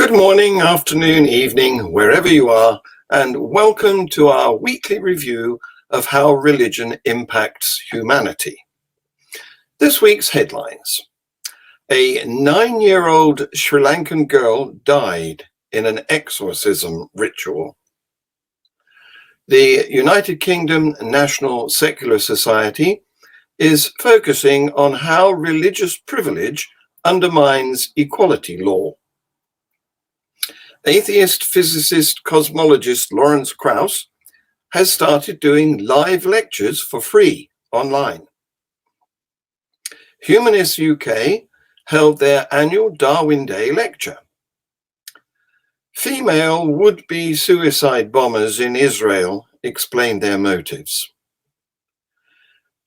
Good morning, afternoon, evening, wherever you are, and welcome to our weekly review of how religion impacts humanity. This week's headlines. A 9-year-old Sri Lankan girl died in an exorcism ritual. The United Kingdom National Secular Society is focusing on how religious privilege undermines equality law. Atheist physicist cosmologist Lawrence Krauss has started doing live lectures for free online. Humanists UK held their annual Darwin Day lecture. Female would-be suicide bombers in Israel explained their motives.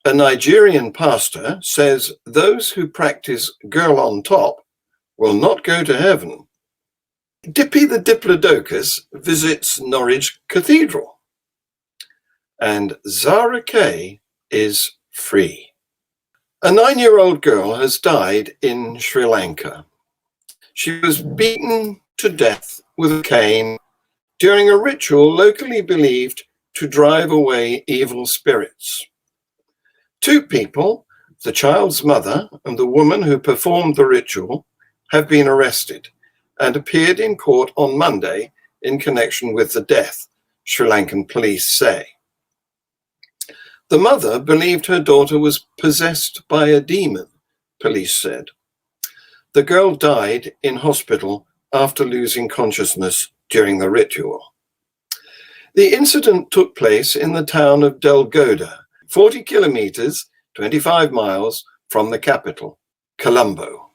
A Nigerian pastor says those who practice girl on top will not go to heaven. Dippy the Diplodocus visits Norwich Cathedral. And Zara Kay is free. A 9-year-old girl has died in Sri Lanka. She was beaten to death with a cane during a ritual locally believed to drive away evil spirits. 2 people, the child's mother and the woman who performed the ritual, have been arrested and appeared in court on Monday in connection with the death, Sri Lankan police say. The mother believed her daughter was possessed by a demon, police said. The girl died in hospital after losing consciousness during the ritual. The incident took place in the town of Delgoda, 40 kilometers, 25 miles from the capital, Colombo,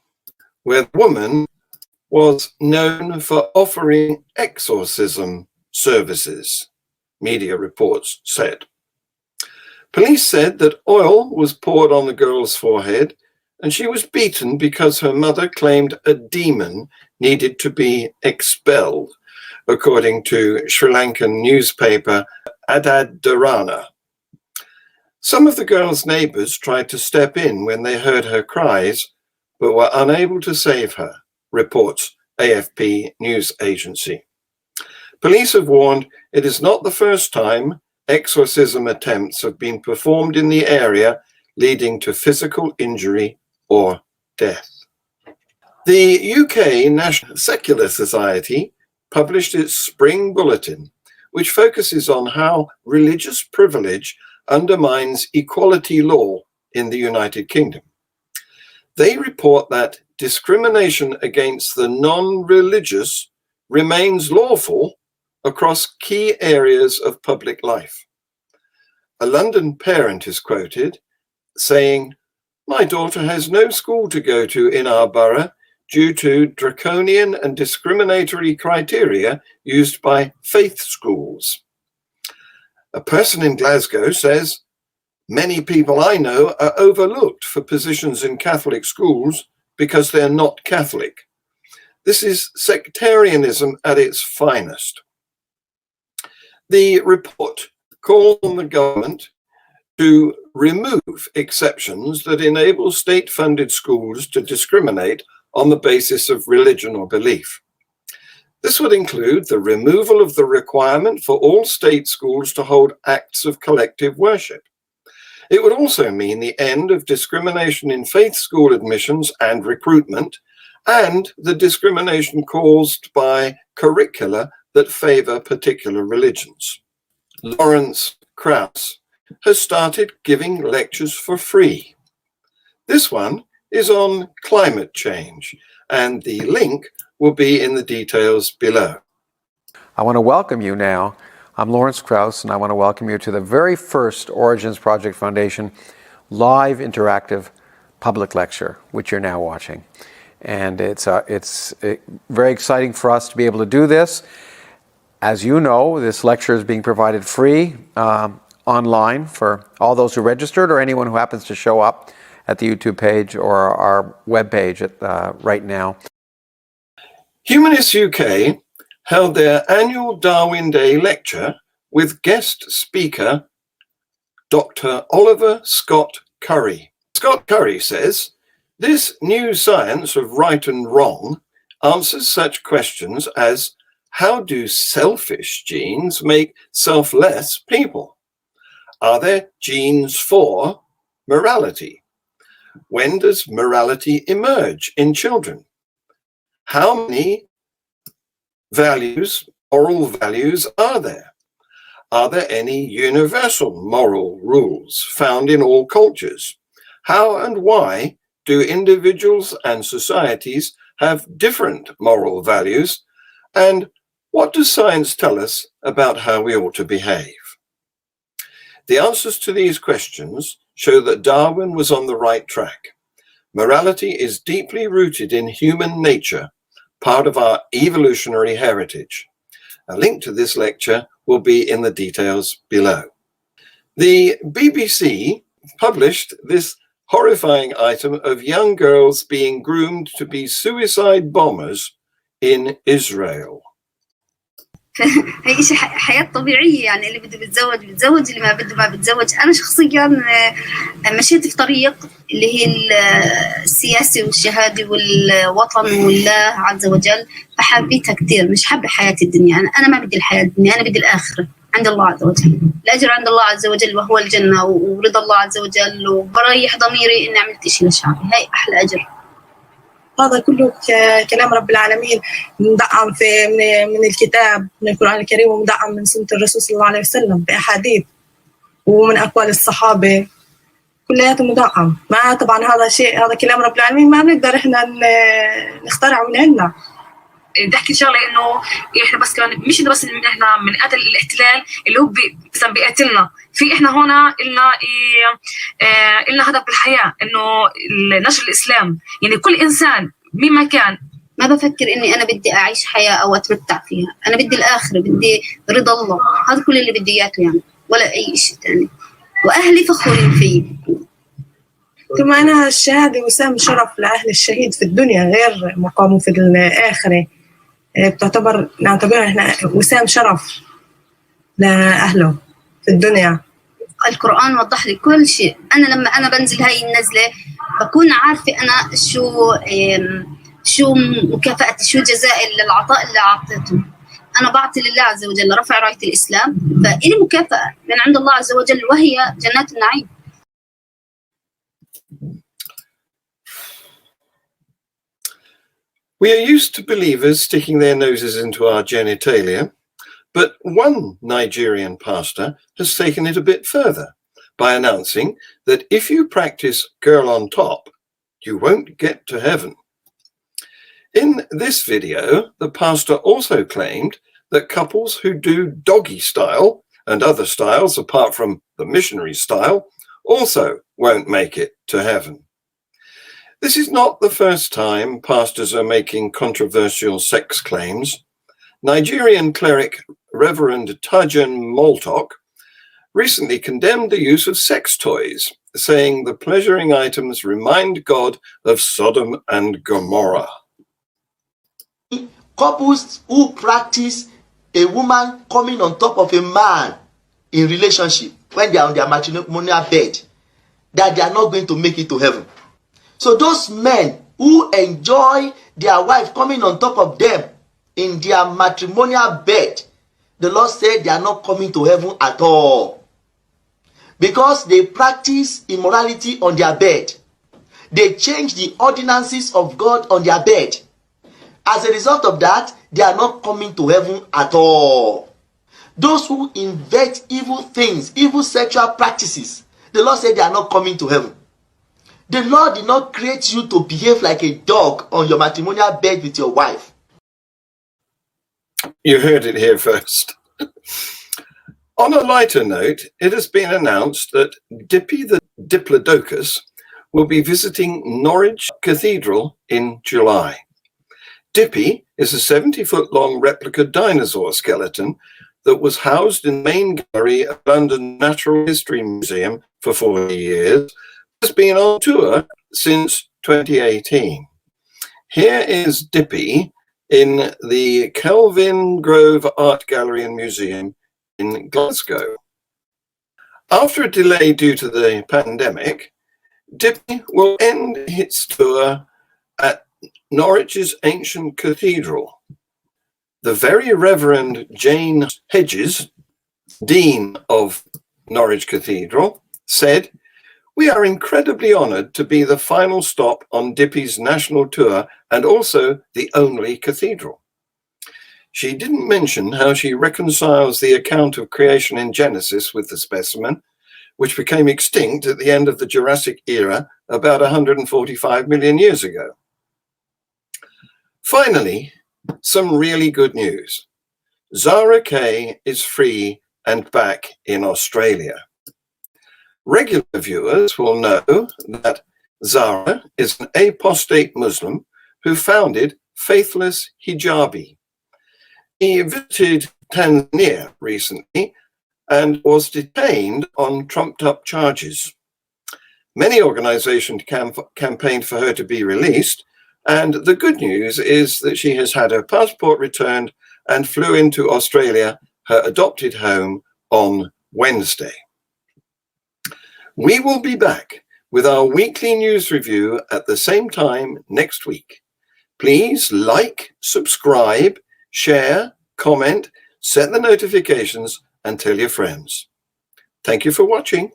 where the woman was known for offering exorcism services, media reports said. Police said that oil was poured on the girl's forehead and she was beaten because her mother claimed a demon needed to be expelled, according to Sri Lankan newspaper Adad Dharana. Some of the girl's neighbors tried to step in when they heard her cries, but were unable to save her, reports AFP news agency. Police have warned it is not the first time exorcism attempts have been performed in the area, leading to physical injury or death. The UK National Secular Society published its spring bulletin, which focuses on how religious privilege undermines equality law in the United Kingdom. They report that discrimination against the non-religious remains lawful across key areas of public life. A London parent is quoted saying, "My daughter has no school to go to in our borough due to draconian and discriminatory criteria used by faith schools." A person in Glasgow says, "Many people I know are overlooked for positions in Catholic schools because they're not Catholic. This is sectarianism at its finest." The report calls on the government to remove exceptions that enable state-funded schools to discriminate on the basis of religion or belief. This would include the removal of the requirement for all state schools to hold acts of collective worship. It would also mean the end of discrimination in faith school admissions and recruitment, and the discrimination caused by curricula that favor particular religions. Lawrence Krauss has started giving lectures for free. This one is on climate change, and the link will be in the details below. I want to welcome you now. I'm Lawrence Krauss, and I want to welcome you to the very first Origins Project Foundation live interactive public lecture, which you're now watching. And it's very exciting for us to be able to do this. As you know, this lecture is being provided free online for all those who registered or anyone who happens to show up at the YouTube page or our web page right now. Humanists UK held their annual Darwin Day lecture with guest speaker Dr. Oliver Scott Curry. Scott Curry says, "This new science of right and wrong answers such questions as, how do selfish genes make selfless people? Are there genes for morality? When does morality emerge in children? How many values, moral values, are there? Are there any universal moral rules found in all cultures? How and why do individuals and societies have different moral values? And what does science tell us about how we ought to behave? The answers to these questions show that Darwin was on the right track. Morality is deeply rooted in human nature, part of our evolutionary heritage. A link to this lecture will be in the details below. The BBC published this horrifying item of young girls being groomed to be suicide bombers in Israel. هي شيء حياة طبيعية، يعني اللي بده بيتزوج بيتزوج، اللي ما بده ما بيتزوج. أنا شخصيا مشيت في طريق اللي هي السياسي والشهادي والوطن والله عز وجل، فحبيتها كثير. مش حابة حياة الدنيا، أنا ما بدي الحياة الدنيا، أنا بدي الآخرة عند الله عز وجل. الأجر عند الله عز وجل وهو الجنة ورضا الله عز وجل، وبريح ضميري إني عملت إشي لشعبي. هاي أحلى أجر. هذا كله كلام رب العالمين، مدعم من الكتاب، من القرآن الكريم، ومدعم من سنة الرسول صلى الله عليه وسلم بأحاديث، ومن أقوال الصحابة، كلياته مدعم. ما طبعا هذا كلام رب العالمين، ما بنقدر إحنا نخترعه من عندنا. بدي احكي شغله انه احنا بس كمان مش بس ان احنا من قتل الاحتلال اللي هو مثلا بيقتلنا، في احنا هنا إلنا هدف بالحياه، انه نشر الاسلام. يعني كل انسان مما كان، ما بفكر اني انا بدي اعيش حياه او اتمتع فيها، انا بدي الاخره، بدي رضا الله. هذا كل اللي بدي اياه يعني، ولا اي شيء ثاني. واهلي فخورين فيي. كمان الشهاده وسام شرف لاهل الشهيد في الدنيا غير مقامه في الاخره. نعتبرها احنا وسام شرف لاهله في الدنيا. القرآن وضح لي كل شيء. أنا لما أنا بنزل هاي النزلة بكون عارفة أنا شو مكافأتي، شو جزائي للعطاء اللي أعطيته. أنا بعطي لله عز وجل، رفع راية الإسلام، فإلي مكافأة من عند الله عز وجل وهي جنات النعيم. We are used to believers sticking their noses into our genitalia, but one Nigerian pastor has taken it a bit further by announcing that if you practice girl on top, you won't get to heaven. In this video, the pastor also claimed that couples who do doggy style and other styles apart from the missionary style also won't make it to heaven. This is not the first time pastors are making controversial sex claims. Nigerian cleric Reverend Tajan Moltok recently condemned the use of sex toys, saying the pleasuring items remind God of Sodom and Gomorrah. Couples who practice a woman coming on top of a man in relationship when they are on their matrimonial bed, that they are not going to make it to heaven. So those men who enjoy their wife coming on top of them in their matrimonial bed, the Lord said they are not coming to heaven at all, because they practice immorality on their bed. They change the ordinances of God on their bed. As a result of that, they are not coming to heaven at all. Those who invent evil things, evil sexual practices, the Lord said they are not coming to heaven. The Lord did not create you to behave like a dog on your matrimonial bed with your wife. You heard it here first. On a lighter note, it has been announced that Dippy the Diplodocus will be visiting Norwich Cathedral in July. Dippy is a 70-foot-long replica dinosaur skeleton that was housed in the main gallery of London Natural History Museum for 40 years. Has been on tour since 2018. Here is Dippy in the Kelvin Grove Art Gallery and Museum in Glasgow. After a delay due to the pandemic, Dippy will end its tour at Norwich's ancient cathedral. The Very Reverend Jane Hedges, Dean of Norwich Cathedral, said, "We are incredibly honoured to be the final stop on Dippy's national tour and also the only cathedral." She didn't mention how she reconciles the account of creation in Genesis with the specimen, which became extinct at the end of the Jurassic era about 145 million years ago. Finally, some really good news. Zara Kay is free and back in Australia. Regular viewers will know that Zara is an apostate Muslim who founded Faithless Hijabi. He visited Tanzania recently and was detained on trumped-up charges. Many organizations campaigned for her to be released, and the good news is that she has had her passport returned and flew into Australia, her adopted home, on Wednesday. We will be back with our weekly news review at the same time next week. Please like, subscribe, share, comment, set the notifications, and tell your friends. Thank you for watching.